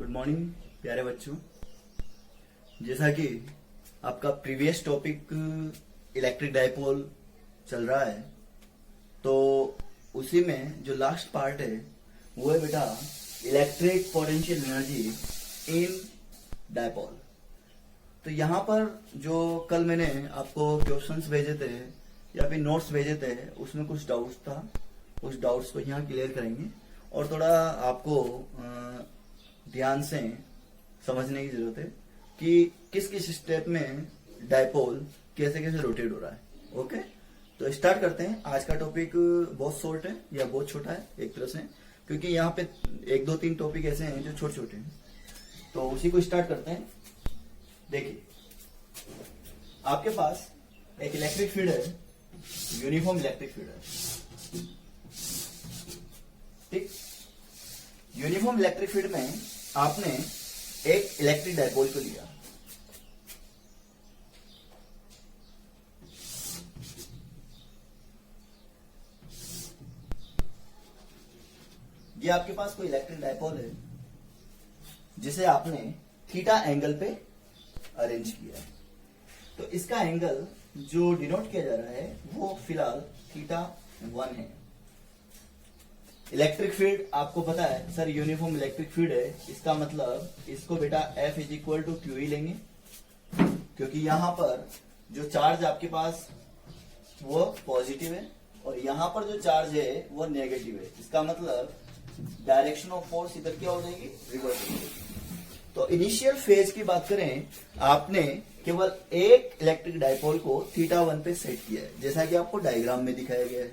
Good morning प्यारे बच्चों। जैसा कि आपका प्रीवियस टॉपिक इलेक्ट्रिक डाइपोल चल रहा है, तो उसी में जो लास्ट पार्ट है वो है बेटा electric potential energy in dipole. तो यहाँ पर जो कल मैंने आपको क्वेश्चंस भेजे थे या फिर नोट्स भेजे थे, उसमें कुछ डाउट्स था, उस डाउट्स को यहाँ क्लियर करेंगे और थोड़ा आपको ध्यान से समझने की जरूरत है कि किस किस स्टेप में डाइपोल कैसे कैसे रोटेट हो रहा है। ओके, तो स्टार्ट करते हैं। आज का टॉपिक बहुत शॉर्ट है या बहुत छोटा है एक तरह से, क्योंकि यहाँ पे 1 2 3 टॉपिक ऐसे हैं जो छोटे छोटे हैं, तो उसी को स्टार्ट करते हैं। देखिए, आपके पास एक इलेक्ट्रिक फील्ड है, यूनिफॉर्म इलेक्ट्रिक फील्ड है, ठीक। यूनिफॉर्म इलेक्ट्रिक फील्ड में आपने एक इलेक्ट्रिक डाइपोल को लिया, ये आपके पास कोई इलेक्ट्रिक डाइपोल है जिसे आपने थीटा एंगल पे अरेंज किया है। तो इसका एंगल जो डिनोट किया जा रहा है वो फिलहाल θ1 है। इलेक्ट्रिक फील्ड आपको पता है सर, यूनिफॉर्म इलेक्ट्रिक फील्ड है, इसका मतलब इसको बेटा F is equal to q ही लेंगे, क्योंकि यहां पर जो चार्ज आपके पास वो पॉजिटिव है और यहां पर जो चार्ज है वो नेगेटिव है। इसका मतलब डायरेक्शन ऑफ फोर्स इधर क्या हो जाएगी, रिवर्स हो जाएगी। तो इनिशियल फेज की बात करें, आपने केवल एक इलेक्ट्रिक डाइपोल को θ1 पे सेट किया है, जैसा कि आपको डायग्राम में दिखाया गया है।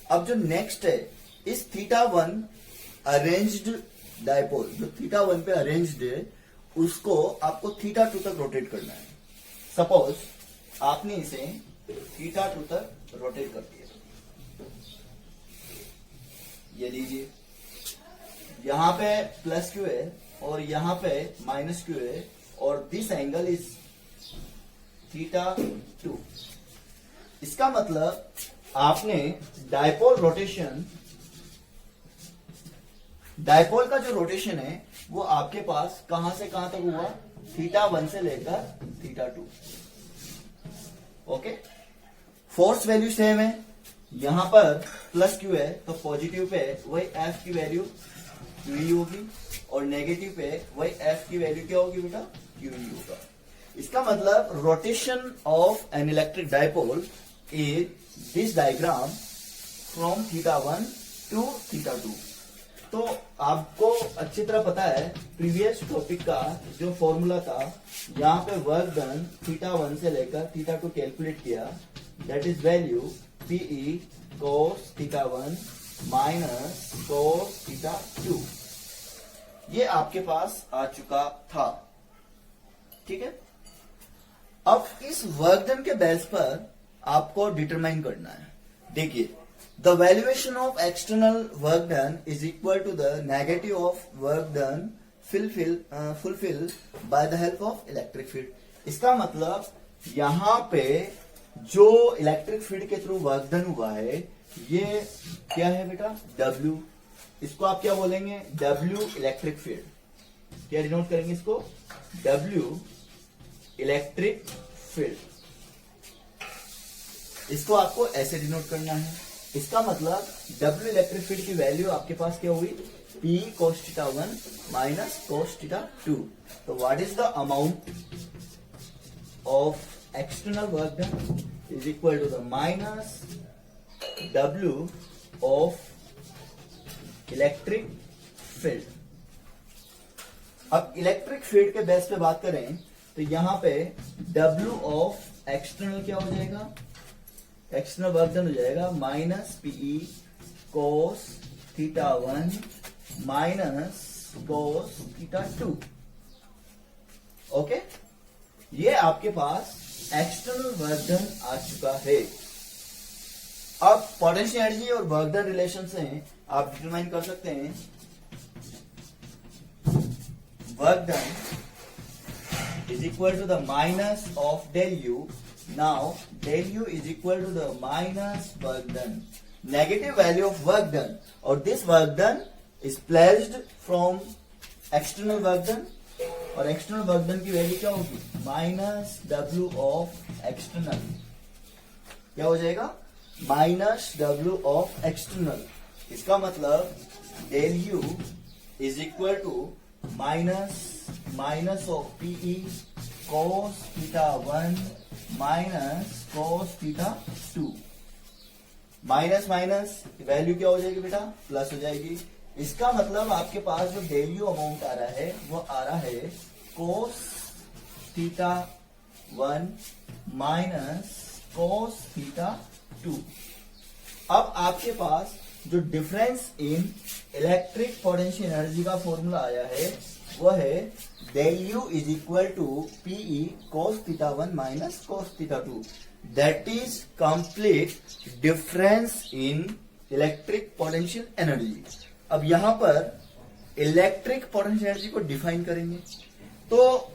अब जो नेक्स्ट है, इस θ1 अरेंज्ड डाइपोल, जो θ1 पे अरेंज्ड है, उसको आपको θ2 तक रोटेट करना है। सपोज आपने इसे θ2 तक रोटेट कर दिया, ये लीजिए, यहां पे प्लस क्यू है और यहां पे माइनस क्यू है और दिस एंगल इज θ2। इसका मतलब आपने डाइपोल रोटेशन, डाइपोल का जो रोटेशन है वो आपके पास कहां से कहां तक हुआ, θ1 से लेकर θ2। ओके, फोर्स वैल्यू सेम है, यहां पर प्लस क्यू है तो पॉजिटिव पे वही F की वैल्यू क्यू ही होगी और नेगेटिव पे वही F की वैल्यू क्या होगी बेटा, क्यू ही होगा। इसका मतलब rotation of an electric dipole is this diagram from θ1 to θ2। तो आपको अच्छी तरह पता है प्रीवियस टॉपिक का जो फॉर्मूला था, यहां पे वर्क डन θ1 से लेकर θ2 कैलकुलेट किया, that is value Pe cos θ1 minus cos θ2, ये आपके पास आ चुका था, ठीक है। अब इस वर्क डन के बेस पर आपको डिटरमाइन करना है। देखिए, the valuation of external work done is equal to the negative of work done fulfil by the help of electric field. इसका मतलब यहां पे जो इलेक्ट्रिक फील्ड के थ्रू वर्क डन हुआ है, ये क्या है बेटा, W। इसको आप क्या बोलेंगे, W इलेक्ट्रिक फील्ड। क्या डिनोट करेंगे इसको, W इलेक्ट्रिक फील्ड। इसको आपको ऐसे डिनोट करना है। इसका मतलब W इलेक्ट्रिक फील्ड की वैल्यू आपके पास क्या हुई, P cos θ1 माइनस cos θ2। तो what is the amount of external work done is equal to the minus W of electric field. अब इलेक्ट्रिक फील्ड के बेस पे बात करें तो यहां पे W ऑफ एक्सटर्नल क्या हो जाएगा, एक्सटर्नल वर्क डन हो जाएगा minus Pe cos θ1 minus cos θ2। Okay, ये आपके पास एक्सटर्नल वर्क डन आ चुका है। अब पोटेंशियल एनर्जी और वर्क डन रिलेशन से आप डिटरमाइन कर सकते हैं, work done is equal to the minus of del u. Now del you is equal to the minus work done, negative value of work done, और this work done is placed from external work done, और external work done की value क्या होगी, minus W of external, क्या हो जाएगा, minus W of external. इसका मतलब del you is equal to minus of PE cos theta 1 minus cos theta 2, minus minus value क्या हो जाएगी बेटा, प्लस हो जाएगी। इसका मतलब आपके पास जो डेल यू अमाउंट आ रहा है वो आ रहा है cos theta 1 minus cos theta 2। अब आपके पास जो difference in electric potential energy का फॉर्मूला आया है वो है del you is equal to PE cos theta 1 minus cos theta 2, that is complete difference in electric potential energy. अब यहां पर इलेक्ट्रिक पोटेंशियल एनर्जी को डिफाइन करेंगे, तो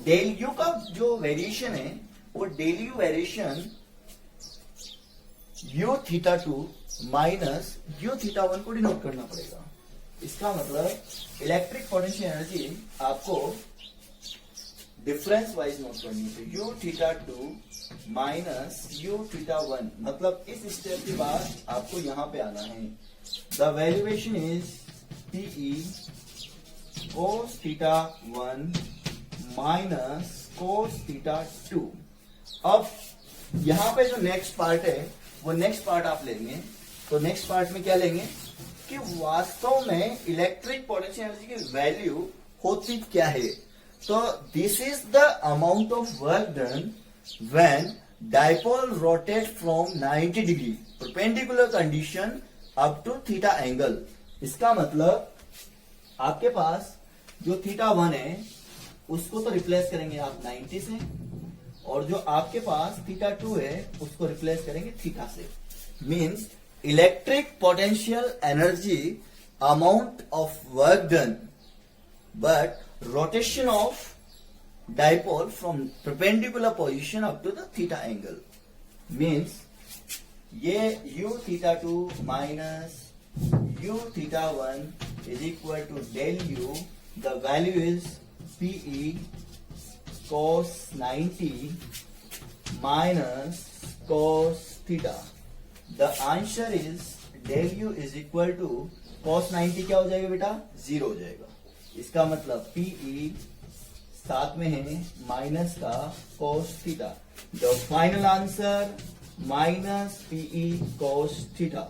डेल यू का जो वेरिएशन है वो del U variation U theta 2 minus you theta 1 को डिनोट करना पड़ेगा। इसका मतलब इलेक्ट्रिक पोटेंशियल एनर्जी आपको डिफरेंस वाइज नोट करनी है, तो you theta 2 minus you theta 1, मतलब इस स्टेप के बाद आपको यहां पे आना है। The valuation is PE cos theta 1 minus cos theta 2। अब यहां पे जो नेक्स्ट पार्ट है वो नेक्स्ट पार्ट आप लेंगे, तो नेक्स्ट पार्ट में क्या लेंगे कि वास्तव में इलेक्ट्रिक पोटेंशियल एनर्जी की वैल्यू होती क्या है। तो this is the amount of work done when dipole rotate from 90 degree perpendicular condition up to theta angle. इसका मतलब आपके पास जो थीटा 1 है उसको तो रिप्लेस करेंगे आप 90 से, और जो आपके पास थीटा 2 है उसको रिप्लेस करेंगे थीटा से। Means electric potential energy amount of work done but rotation of dipole from perpendicular position up to the theta angle. Means ये u theta 2 minus u theta 1 is equal to del u, the value is PE cos 90 minus cos theta. The answer is del u is equal to cos 90 क्या हो जाएगा बेटा, 0 हो जाएगा। इसका मतलब PE साथ में है माइनस का cos theta. The final answer minus PE cos theta.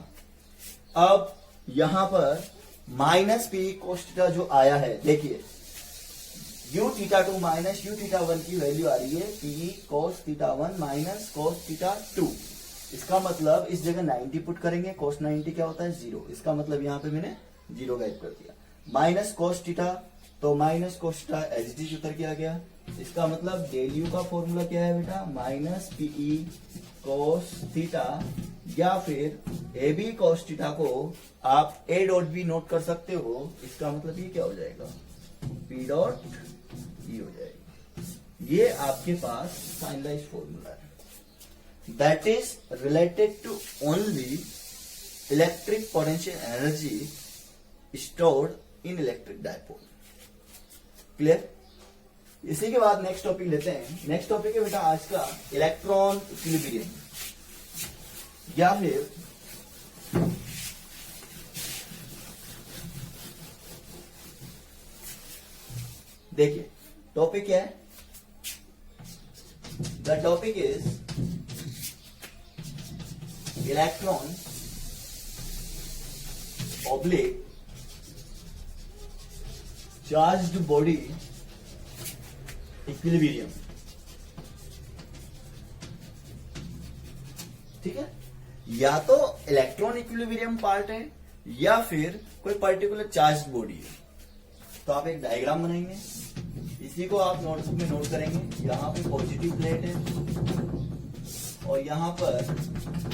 अब यहां पर माइनस पीई cos थीटा जो आया है, देखिए you theta 2 minus you theta 1 की वैल्यू आ रही है P cos theta 1 minus cos theta 2। इसका मतलब इस जगह 90 पुट करेंगे, cos 90 क्या होता है 0। इसका मतलब यहां पे मैंने 0 गाइड कर दिया। माइनस cos थीटा, तो minus cos theta as it is उतर के आ गया। इसका मतलब डेल यू का फॉर्मूला क्या है बेटा, माइनस पीई cos थीटा, या फिर ए बी cos थीटा को आप ए डॉट बी नोट कर सकते हो। इसका मतलब ये क्या हो जाएगा, पी डॉट ई हो जाएगी। ये आपके पास फाइनलाइज फॉर्मूला है that is related to only electric potential energy stored in electric dipole. Clear. इसी के बाद नेक्स्ट टॉपिक लेते हैं। नेक्स्ट टॉपिक है बेटा आज का इलेक्ट्रॉन इक्विलिब्रियम, या फिर देखिए टॉपिक क्या है, the topic is electron oblique charged body equilibrium. ठीक है, या तो इलेक्ट्रॉन इक्विलिब्रियम पार्ट है या फिर कोई पर्टिकुलर चार्ज्ड बॉडी है। तो आप एक डायग्राम बनाएंगे, इसी को आप नोटबुक में नोट करेंगे। यहाँ पे पॉजिटिव प्लेट है और यहाँ पर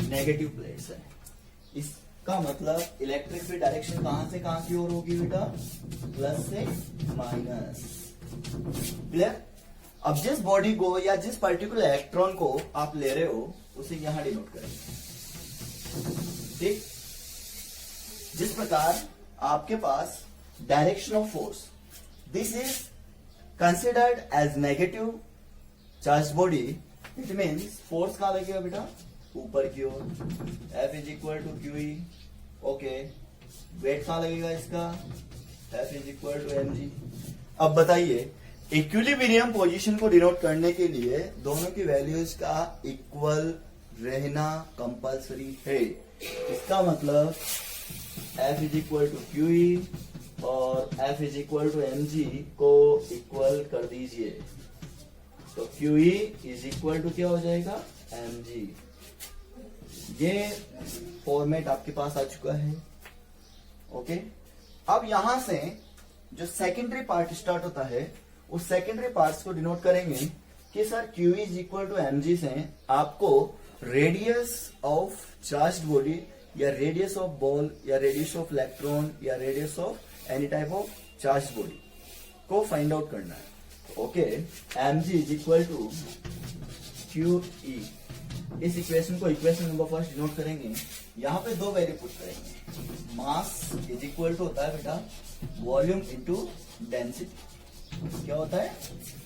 नेगेटिव प्लेट्स है। इसका मतलब इलेक्ट्रिक फील्ड डायरेक्शन कहां से कहां की ओर होगी बेटा, प्लस से माइनस। क्लियर। अब जिस बॉडी को या जिस पर्टिकुलर इलेक्ट्रॉन को आप ले रहे हो उसे यहां डिनोट करेंगे। ठीक, जिस प्रकार आपके पास direction of force this is considered as negative charge body, it means force कहां लगेगा बेटा, ऊपर की ओर, F is equal to Q e, okay, weight कहां लगेगा इसका, F is equal to mg। अब बताइए, इक्विलिब्रियम पोजीशन को डिनोट करने के लिए दोनों की वैल्यूज का इक्वल रहना कंपलसरी है। इसका मतलब F is equal to Q E और F is equal to mg को इक्वल कर दीजिए, तो Q E is equal to क्या हो जाएगा, mg। ये फॉर्मेट आपके पास आ चुका है, ओके। अब यहां से जो सेकेंडरी पार्ट स्टार्ट होता है, उस सेकेंडरी पार्ट्स को डिनोट करेंगे कि sir Q is equal to mg से आपको रेडियस ऑफ चार्ज बॉडी या रेडियस ऑफ बॉल या रेडियस ऑफ इलेक्ट्रॉन या radius of any type of charge body को फाइंड आउट करना है, okay. mg is equal to Q E, इस equation को इक्वेशन नंबर फर्स्ट डिनोट करेंगे। यहां पे दो वैल्यू पुट करेंगे, मास इज इक्वल टू होता है बेटा वॉल्यूम इनटू डेंसिटी। क्या होता है,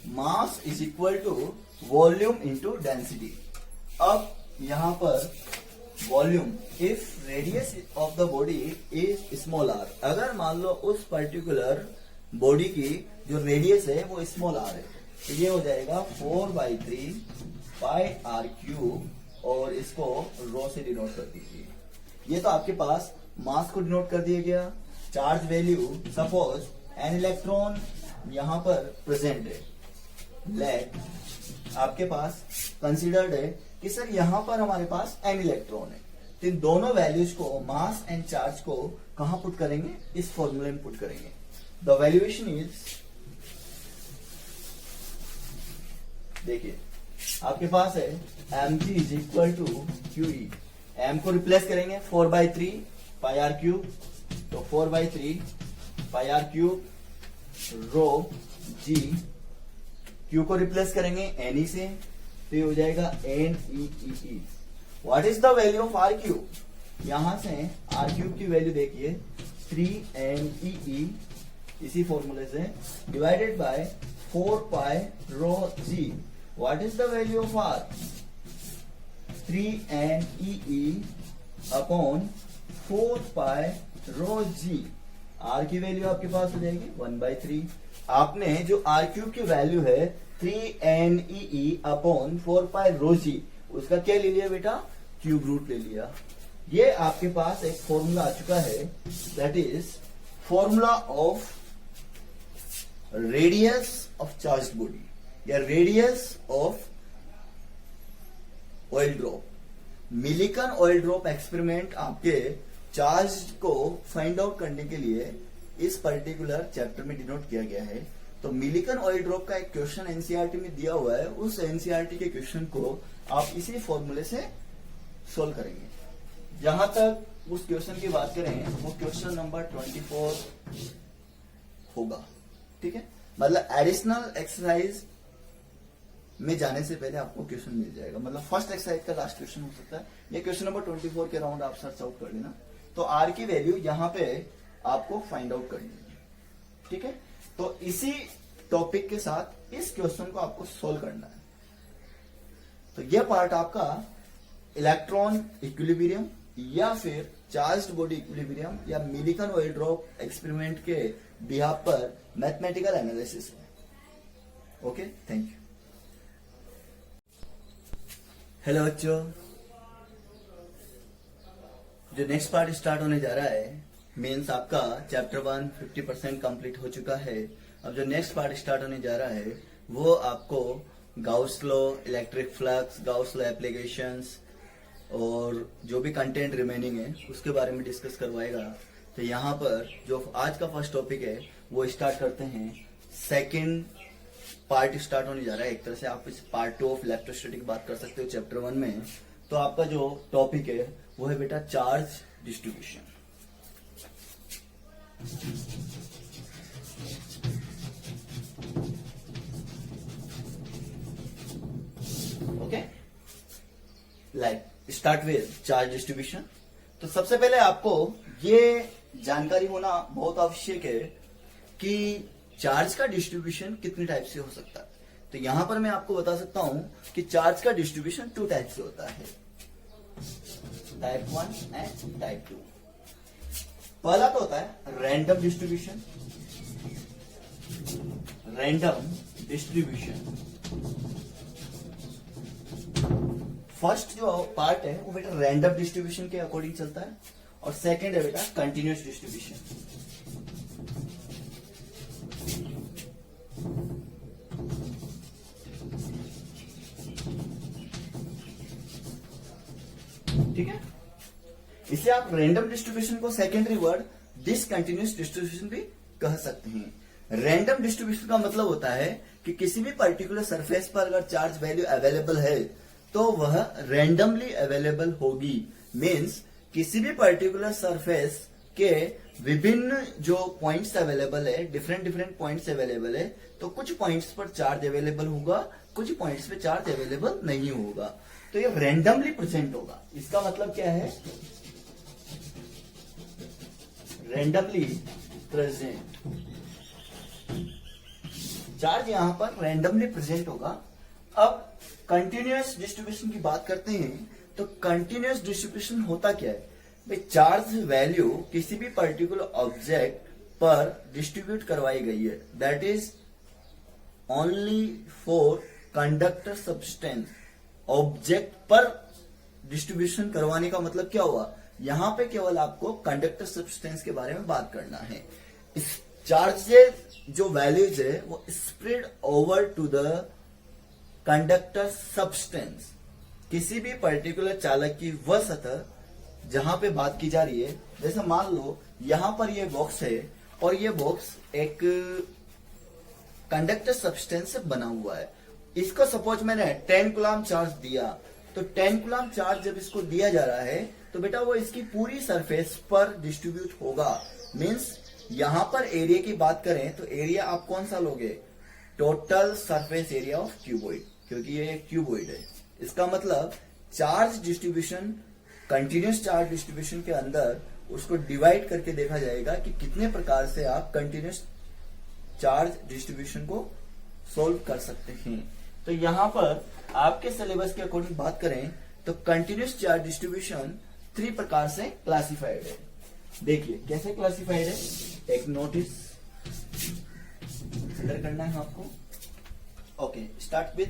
mass is equal to volume into density. अब यहां पर volume, if radius of the body is small R, अगर मान लो उस पर्टिकुलर बॉडी की जो रेडियस है वो स्मॉल आर है, तो ये हो जाएगा 4/3 पाई आर क्यूब, और इसको रो से डिनोट कर दीजिए। ये तो आपके पास मास को डिनोट कर दिया गया। Charge value, suppose an electron यहां पर प्रेजेंट है, लेट आपके पास कंसीडर्ड है कि सर यहां पर हमारे पास एन इलेक्ट्रॉन है, तो इन दोनों वैल्यूज को, मास एंड चार्ज को कहां पुट करेंगे, इस फॉर्मूले में पुट करेंगे। द वैल्यूएशन इज, देखिए आपके पास है mg is equal to Q e, m को रिप्लेस करेंगे 4/3 पाई आर क्यूब, तो 4/3 pi r cube rho g, q को रिप्लेस करेंगे ne से, तो ये हो जाएगा NeE। What is the value of r cube, यहां से आर क्यूब की वैल्यू देखिए 3NeE, इसी फॉर्मूले से divided by 4 pi rho g। What is the value of R, 3NeE upon 4 pi rho g। R की वैल्यू आपके पास हो जाएगी 1/3। आपने जो आर क्यूब की वैल्यू है 3NeE अपॉन 4 पाई रो जी, उसका क्या ले लिया बेटा, क्यूब रूट ले लिया। ये आपके पास एक फॉर्मूला आ चुका है, that is formula of radius of charge body या radius of oil drop. Millikan oil drop experiment आपके चार्ज को फाइंड आउट करने के लिए इस पर्टिकुलर चैप्टर में डिनोट किया गया है। तो मिलिकन ऑयल ड्रॉप का एक क्वेश्चन एनसीईआरटी में दिया हुआ है, उस एनसीईआरटी के क्वेश्चन को आप इसी फॉर्मूले से सोल्व करेंगे। जहां तक उस क्वेश्चन की बात करें, वो क्वेश्चन नंबर 24 होगा, ठीक है। मतलब एडिशनल एक्सरसाइज में जाने से पहले आपको क्वेश्चन मिल जाएगा, मतलब फर्स्ट एक्सरसाइज का लास्ट क्वेश्चन हो सकता है। ये क्वेश्चन नंबर 24 के राउंड आप सर्च आउट कर लेना। तो आर की वैल्यू यहां पे आपको फाइंड आउट करनी है, ठीक है। तो इसी टॉपिक के साथ इस क्वेश्चन को आपको सोल्व करना है। तो यह पार्ट आपका इलेक्ट्रॉन इक्विलिब्रियम या फिर चार्ज्ड बॉडी इक्विलिब्रियम या मिलिकन ऑयल ड्रॉप एक्सपेरिमेंट के बिहाफ पर मैथमेटिकल एनालिसिस है। Okay, thank you. हेलो बच्चों, जो नेक्स्ट पार्ट स्टार्ट होने जा रहा है, मीन्स आपका चैप्टर 1 50% कंप्लीट हो चुका है। अब जो नेक्स्ट पार्ट स्टार्ट होने जा रहा है वो आपको Gauss law, electric flux, Gauss law applications और जो भी कंटेंट रिमेनिंग है उसके बारे में डिस्कस करवाएगा। तो यहाँ पर जो आज का फर्स्ट टॉपिक है वो स्टार्ट करते हैं। सेकंड पार्ट स्टार्ट होने जा रहा है। एक तरह से आप इस पार्ट 2 ऑफ इलेक्ट्रोस्टैटिक बात कर सकते हो चैप्टर 1 में। तो आपका जो टॉपिक है वो है बेटा charge distribution. Okay, like start with charge distribution. तो सबसे पहले आपको ये जानकारी होना बहुत आवश्यक है कि चार्ज का डिस्ट्रीब्यूशन कितने टाइप से हो सकता है। तो यहां पर मैं आपको बता सकता हूं कि चार्ज का डिस्ट्रीब्यूशन 2 टाइप से होता है, टाइप 1 एंड टाइप 2। पहला तो होता है random distribution. Random distribution first जो पार्ट है वो बेटा रैंडम डिस्ट्रीब्यूशन के अकॉर्डिंग चलता है, और सेकंड है बेटा कंटिन्यूअस डिस्ट्रीब्यूशन। ठीक है, इसे आप रैंडम डिस्ट्रीब्यूशन को सेकेंडरी वर्ड डिसकंटिन्यूअस डिस्ट्रीब्यूशन भी कह सकते हैं। रैंडम डिस्ट्रीब्यूशन का मतलब होता है कि किसी भी पर्टिकुलर सरफेस पर अगर चार्ज वैल्यू अवेलेबल है तो वह रैंडमली अवेलेबल होगी। मीन्स किसी भी पर्टिकुलर सरफेस के विभिन्न जो पॉइंट्स अवेलेबल है, डिफरेंट पॉइंट्स अवेलेबल है, तो कुछ पॉइंट्स पर चार्ज अवेलेबल होगा, कुछ पॉइंट्स पे चार्ज अवेलेबल नहीं होगा। तो ये रैंडमली प्रेजेंट होगा। इसका मतलब क्या है, रैंडमली प्रेजेंट चार्ज यहां पर रैंडमली प्रेजेंट होगा। अब कंटिन्यूअस डिस्ट्रीब्यूशन की बात करते हैं तो कंटिन्यूअस डिस्ट्रीब्यूशन होता क्या है भाई, चार्ज वैल्यू किसी भी पर्टिकुलर ऑब्जेक्ट पर डिस्ट्रीब्यूट करवाई गई है, that is only for conductor substance. Object पर डिस्ट्रीब्यूशन करवाने का मतलब क्या हुआ, यहां पे केवल आपको कंडक्टर सब्सटेंस के बारे में बात करना है। इस चार्ज जो वैल्यूज है वो spread over to the conductor substance. किसी भी पर्टिकुलर चालक की वह सतह जहां पे बात की जा रही है, जैसे मान लो यहां पर ये बॉक्स है और ये बॉक्स एक कंडक्टर सब्सटेंस से बना हुआ है। इसको सपोज मैंने 10 कूलम चार्ज दिया, तो 10 कूलम चार्ज जब इसको दिया जा रहा है तो बेटा वो इसकी पूरी सरफेस पर डिस्ट्रीब्यूट होगा। मीन्स यहां पर एरिया की बात करें तो एरिया आप कौन सा लोगे, total surface area of cuboid, क्योंकि ये एक क्यूबॉइड है। इसका मतलब charge distribution, continuous charge distribution के अंदर उसको डिवाइड करके देखा जाएगा कि कितने प्रकार से आप कंटिन्यूअस चार्ज डिस्ट्रीब्यूशन को सोल्व कर सकते हैं। तो यहां पर आपके सिलेबस के अकॉर्डिंग बात करें तो कंटिन्यूअस चार्ज डिस्ट्रीब्यूशन 3 प्रकार से क्लासिफाइड है। देखिए कैसे क्लासिफाइड है, एक नोटिस कंसिडर करना है आपको। Okay, start with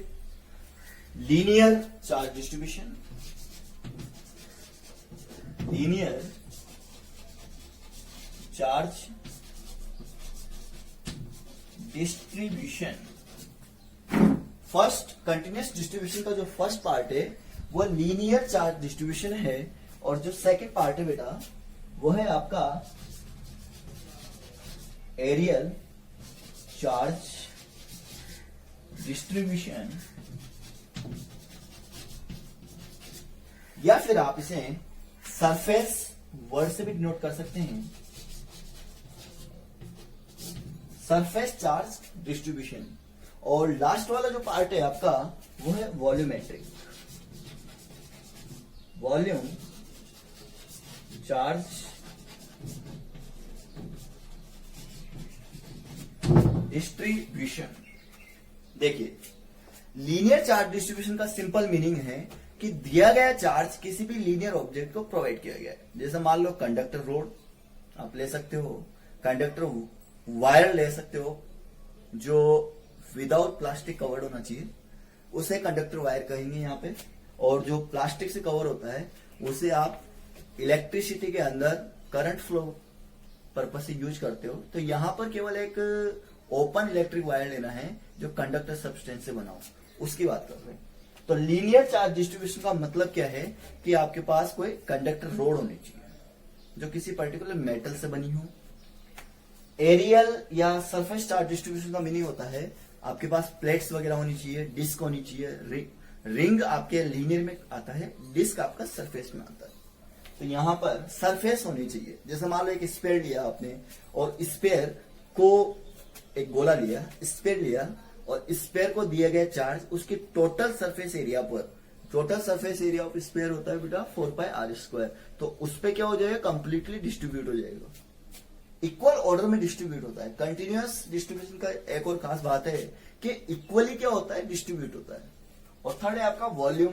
linear charge distribution. Linear charge distribution. First continuous distribution का जो फर्स्ट पार्ट है वो लीनियर चार्ज डिस्ट्रीब्यूशन है, और जो सेकंड पार्ट है बेटा वो है आपका एरियल चार्ज डिस्ट्रीब्यूशन, या फिर आप इसे सरफेस वर्ड से भी डिनोट कर सकते हैं, सरफेस चार्ज डिस्ट्रीब्यूशन। और लास्ट वाला जो पार्ट है आपका वो है वॉल्यूमेट्रिक, वॉल्यूम चार्ज डिस्ट्रीब्यूशन। देखिए लीनियर चार्ज डिस्ट्रीब्यूशन का सिंपल मीनिंग है कि दिया गया चार्ज किसी भी लीनियर ऑब्जेक्ट को प्रोवाइड किया गया है। जैसे मान लो कंडक्टर रोड आप ले सकते हो, कंडक्टर वायर ले सकते हो जो विदाउट प्लास्टिक कवर्ड होना चाहिए, उसे कंडक्टर वायर कहेंगे यहाँ पे। और जो प्लास्टिक से कवर होता है उसे आप इलेक्ट्रिसिटी के अंदर करंट फ्लो पर्पस से यूज करते हो। तो यहाँ पर केवल एक ओपन इलेक्ट्रिक वायर लेना है जो कंडक्टर सब्सटेंस से बना हो, उसकी बात कर रहे हैं। तो लीनियर चार्ज डिस्ट्रीब्यूशन का मतलब क्या है कि आपके पास कोई कंडक्टर रोड होनी चाहिए जो किसी पर्टिकुलर मेटल से बनी हो। एरियल या सरफेस चार्ज डिस्ट्रीब्यूशन का मीनिंग होता है आपके पास प्लेट्स वगैरह होनी चाहिए, डिस्क होनी चाहिए। रिंग आपके लीनियर में आता है, डिस्क आपका सरफेस में आता है। तो यहां पर सरफेस होनी चाहिए। जैसे मान लो एक स्पेयर लिया आपने और स्पेयर को एक गोला लिया, स्पेयर लिया और स्पेयर को दिया गया चार्ज उसके टोटल सरफेस एरिया पर, total surface area of sphere होता है बेटा 4πr²। तो उस पर क्या हो जाएगा, कंप्लीटली डिस्ट्रीब्यूट हो जाएगा। इक्वल ऑर्डर में डिस्ट्रीब्यूट होता है। कंटिन्यूअस डिस्ट्रीब्यूशन का एक और खास बात है कि इक्वली क्या होता है, डिस्ट्रीब्यूट होता है। और थर्ड है आपका वॉल्यूम।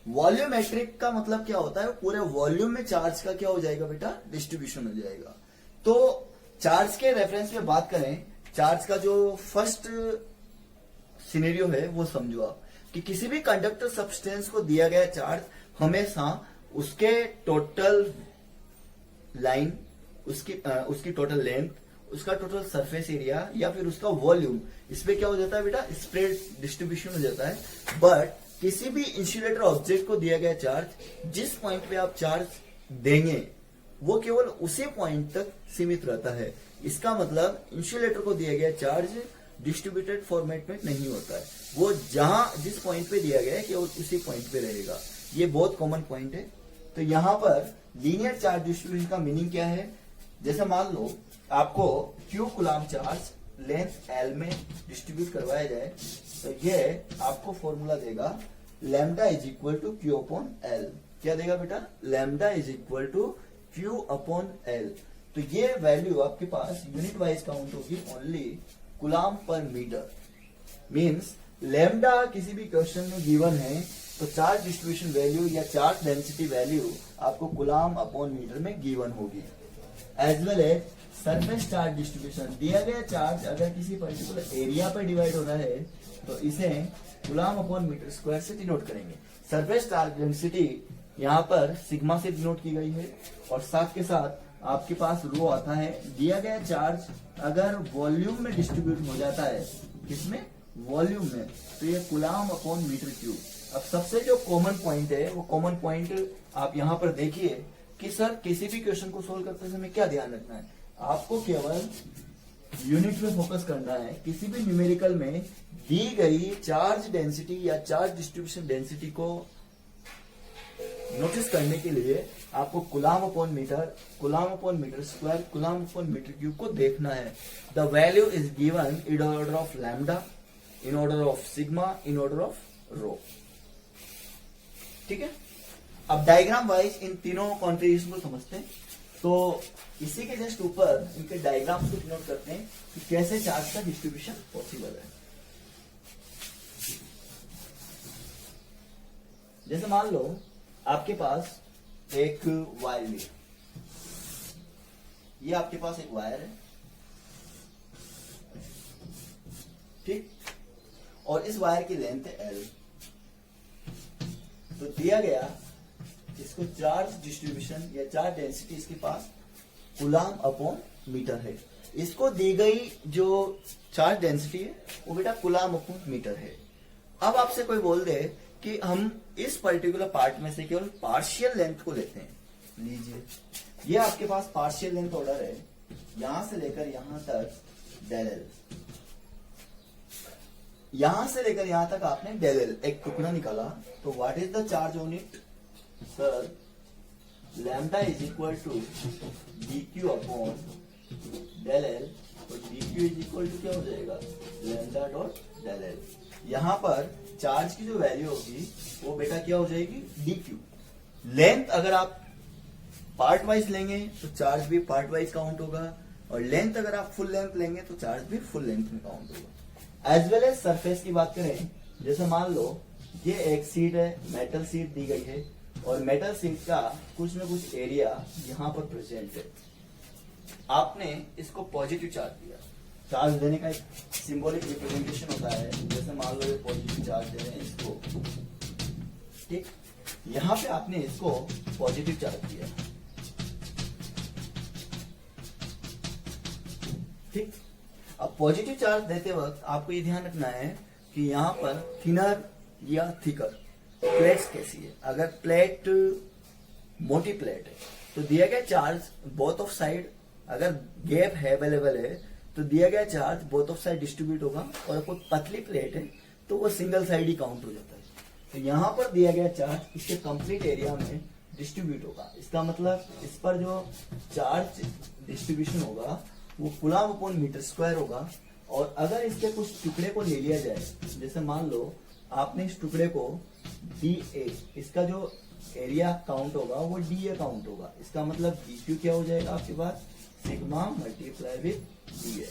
वॉल्यूमेट्रिक का मतलब क्या होता है, पूरे वॉल्यूम में चार्ज का क्या हो जाएगा बेटा, डिस्ट्रीब्यूशन हो जाएगा। तो चार्ज के रेफरेंस में बात करें, चार्ज का जो फर्स्ट सिनेरियो है वो समझो आप, कि किसी भी कंडक्टर सब्सटेंस को दिया गया चार्ज हमेशा उसके टोटल लाइन, उसकी टोटल लेंथ, उसका टोटल सरफेस एरिया या फिर उसका वॉल्यूम, इसमें क्या हो जाता है बेटा, स्प्रेड डिस्ट्रीब्यूशन हो जाता है। बट किसी भी इंसुलेटर ऑब्जेक्ट को दिया गया चार्ज, जिस पॉइंट पे आप चार्ज देंगे वो केवल उसी पॉइंट तक सीमित रहता है। इसका मतलब इंसुलेटर को दिया गया चार्ज डिस्ट्रीब्यूटेड फॉर्मेट में नहीं होता है, वो जहां जिस पॉइंट पे दिया गया है केवल उसी पॉइंट पे रहेगा। ये बहुत कॉमन पॉइंट है। तो यहां पर लीनियर चार्ज डिस्ट्रीब्यूशन का मीनिंग क्या है, जैसे मान लो आपको Q coulomb charge length L में डिस्ट्रीब्यूट करवाया जाए, तो ये आपको फॉर्मूला देगा lambda is equal to Q upon L। क्या देगा बेटा, lambda is equal to Q upon L। तो ये वैल्यू आपके पास यूनिट वाइज काउंट होगी only coulomb per metre. Means lambda किसी भी क्वेश्चन में गिवन है तो चार्ज डिस्ट्रीब्यूशन वैल्यू या चार्ज डेंसिटी वैल्यू आपको कूलम अपॉन मीटर में गिवन होगी। As well as surface charge distribution, दिया गया चार्ज अगर किसी पर्टिकुलर एरिया पर डिवाइड हो रहा है तो इसे कूलम अपॉन मीटर स्क्वायर से डिनोट करेंगे। सरफेस चार्ज डेंसिटी यहाँ पर सिग्मा से डिनोट की गई है, और साथ के साथ आपके पास रो आता है, दिया गया चार्ज अगर वॉल्यूम में डिस्ट्रीब्यूट हो जाता है, किसमें, वॉल्यूम में, तो ये कूलम अपॉन मीटर क्यूब। अब सबसे जो कॉमन पॉइंट है वो कॉमन पॉइंट आप यहाँ पर देखिए कि सर किसी भी क्वेश्चन को सोल्व करते समय क्या ध्यान रखना है, आपको केवल यूनिट में फोकस करना है। किसी भी न्यूमेरिकल में दी गई चार्ज डेंसिटी या चार्ज डिस्ट्रीब्यूशन डेंसिटी को नोटिस करने के लिए आपको coulomb upon metre square, coulomb upon metre cube को देखना है। The value is given in order of lambda, in order of sigma, in order of rho. ठीक है, अब डायग्राम वाइज इन तीनों कॉन्फ़िगरेशन को समझते हैं। तो इसी के जस्ट ऊपर इनके डायग्राम को नोट करते हैं कि कैसे चार्ज का डिस्ट्रीब्यूशन पॉसिबल है। जैसे मान लो आपके पास एक वायर है, ये आपके पास एक वायर है, ठीक, और इस वायर की लेंथ है L। तो दिया गया इसको चार्ज डिस्ट्रीब्यूशन या चार्ज डेंसिटी इसके पास कूलम अपॉन मीटर है। इसको दी गई जो चार्ज डेंसिटी है वो बेटा कूलम अपॉन मीटर है। अब आपसे कोई बोल दे कि हम इस पर्टिकुलर पार्ट में से केवल पार्शियल लेंथ को लेते हैं, लीजिए ये आपके पास पार्शियल लेंथ ऑर्डर है, यहां से लेकर यहां तक डेल एल, यहां से लेकर यहां तक आपने डेल एल एक टुकड़ा निकाला, तो what is the charge on it sir, lambda is equal to d q upon del l, तो d q is equal to क्या हो जाएगा, लैम्डा डॉट डेल एल। यहां पर चार्ज की जो वैल्यू होगी वो बेटा क्या हो जाएगी, डी क्यू। लेंथ अगर आप पार्ट वाइज लेंगे तो चार्ज भी पार्ट वाइज काउंट होगा, और लेंथ अगर आप फुल लेंथ लेंगे तो चार्ज भी फुल लेंथ में काउंट होगा। एज वेल एज सरफेस की बात करें, जैसे मान लो ये एक सीट है, मेटल सीट दी गई है, और मेटल सीट का कुछ न कुछ एरिया यहां पर प्रेजेंट है। आपने इसको पॉजिटिव चार्ज दिया, चार्ज देने का एक सिंबॉलिक रिप्रेजेंटेशन होता है, जैसे मान लो ये पॉजिटिव चार्ज दे रहे हैं इसको, ठीक, यहां पे आपने इसको पॉजिटिव चार्ज दिया, ठीक। अब पॉजिटिव चार्ज देते वक्त आपको ये ध्यान रखना है कि यहां पर थिनर या थिकर प्लेट्स कैसी है। अगर प्लेट मोटी प्लेट है तो दिया गया चार्ज बोथ ऑफ साइड, अगर गैप है अवेलेबल है तो दिया गया charge both of side distribute होगा, और कोई पतली प्लेट है तो वो सिंगल साइड ही काउंट हो जाता है। तो यहां पर दिया गया चार्ज इसके कंप्लीट एरिया में डिस्ट्रीब्यूट होगा। इसका मतलब इस पर जो चार्ज डिस्ट्रीब्यूशन होगा वो कूलम अपॉन मीटर स्क्वायर होगा। और अगर इसके कुछ टुकड़े को ले लिया जाए, जैसे मान लो आपने इस टुकड़े को DA, इसका जो एरिया काउंट होगा वो DA काउंट होगा, इसका मतलब DQ क्या हो जाएगा आपके पास, सिग्मा मल्टीप्लाई विथ डी है,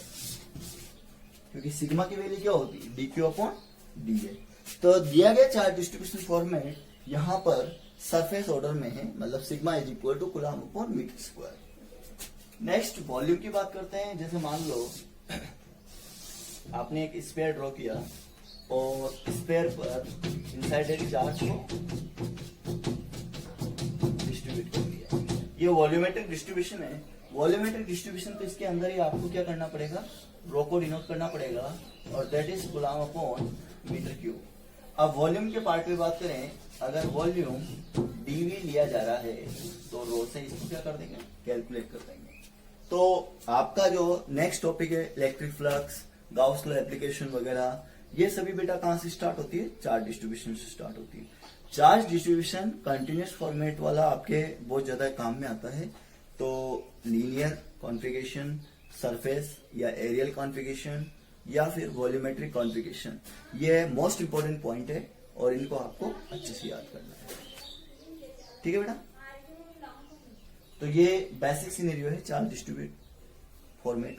क्योंकि सिग्मा की वैल्यू क्या होती है, डी क्यू अपॉन डी है। तो दिया गया चार्ज डिस्ट्रीब्यूशन फॉर्मेट यहां पर सरफेस ऑर्डर में है, मतलब sigma is equal to coulomb upon metre square. Next volume की बात करते हैं। जैसे मान लो आपने एक स्फीयर ड्रॉ किया और स्फीयर पर इनसाइड एक चार्ज को डिस्ट्रीब्यूट कर दिया। ये वॉल्यूमेट्रिक डिस्ट्रीब्यूशन है। वॉल्यूमेट्रिक डिस्ट्रीब्यूशन तो इसके अंदर ही आपको क्या करना पड़ेगा, रो को डिनोट करना पड़ेगा, और that is coulomb upon metre cube. अब वॉल्यूम के पार्ट में बात करें, अगर वॉल्यूम डीवी लिया जा रहा है तो रो से इसको क्या कर देंगे, कैलकुलेट कर देंगे। तो आपका जो नेक्स्ट टॉपिक है electric flux, Gauss law application वगैरह, ये सभी बेटा कहां से स्टार्ट होती है, चार्ज डिस्ट्रीब्यूशन से स्टार्ट होती है। चार्ज डिस्ट्रीब्यूशन कंटिन्यूस फॉर्मेट वाला आपके बहुत ज्यादा काम में आता है। तो लीनियर कॉन्फ़िगरेशन, सरफेस या एरियल कॉन्फ़िगरेशन या फिर वॉल्यूमेट्रिक कॉन्फ़िगरेशन, ये मोस्ट इंपोर्टेंट पॉइंट है और इनको आपको अच्छे से याद करना है। ठीक है बेटा, तो ये बेसिक सिनेरियो है चार्ज डिस्ट्रीब्यूट फॉर्मेट।